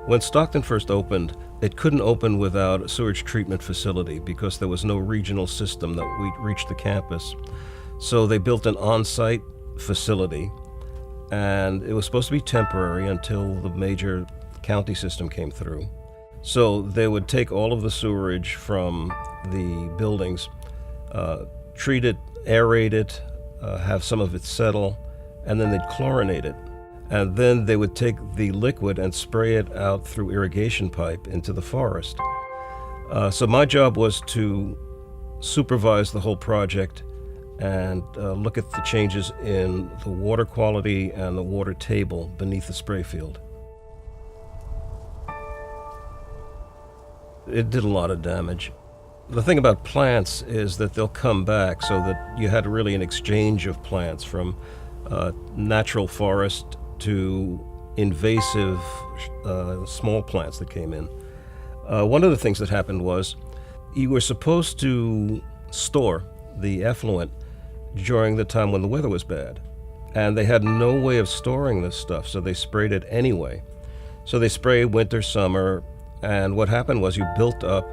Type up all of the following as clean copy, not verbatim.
When Stockton first opened, it couldn't open without a sewage treatment facility because there was no regional system that we reached the campus. So they built an on-site facility, and it was supposed to be temporary until the major county system came through. So they would take all of the sewerage from the buildings, treat it, aerate it, have some of it settle, and then they'd chlorinate it. And then they would take the liquid and spray it out through irrigation pipe into the forest. So my job was to supervise the whole project and look at the changes in the water quality and the water table beneath the spray field. It did a lot of damage. The thing about plants is that they'll come back, so that you had really an exchange of plants from natural forest to invasive small plants that came in. One of the things that happened was you were supposed to store the effluent during the time when the weather was bad. And they had no way of storing this stuff, so they sprayed it anyway. So they sprayed winter, summer, and what happened was you built up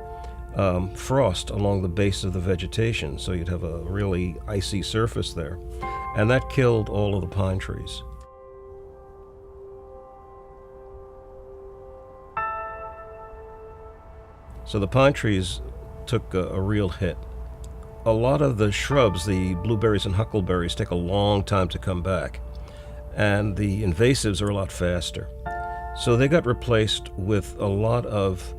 frost along the base of the vegetation, so you'd have a really icy surface there. And that killed all of the pine trees. So the pine trees took a real hit. A lot of the shrubs, the blueberries and huckleberries, take a long time to come back, and the invasives are a lot faster. So they got replaced with a lot of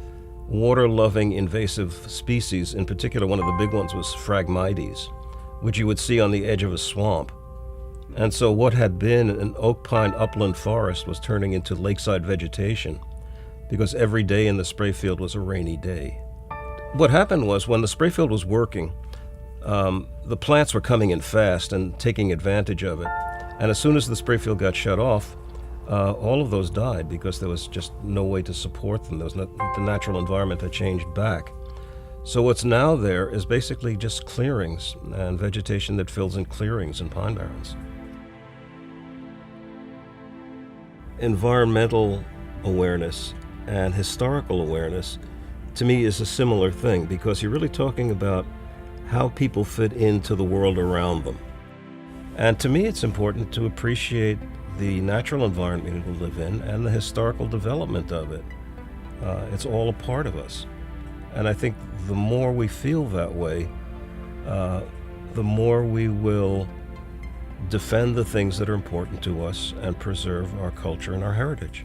water-loving invasive species. In particular, one of the big ones was Phragmites, which you would see on the edge of a swamp. And so what had been an oak pine upland forest was turning into lakeside vegetation, because every day in the spray field was a rainy day. What happened was, when the spray field was working, the plants were coming in fast and taking advantage of it. And as soon as the spray field got shut off, all of those died because there was just no way to support them. The natural environment had changed back. So what's now there is basically just clearings and vegetation that fills in clearings and pine barrens. Environmental awareness and historical awareness, to me, is a similar thing, because you're really talking about how people fit into the world around them. And to me, it's important to appreciate the natural environment we live in and the historical development of it. It's all a part of us. And I think the more we feel that way, the more we will defend the things that are important to us and preserve our culture and our heritage.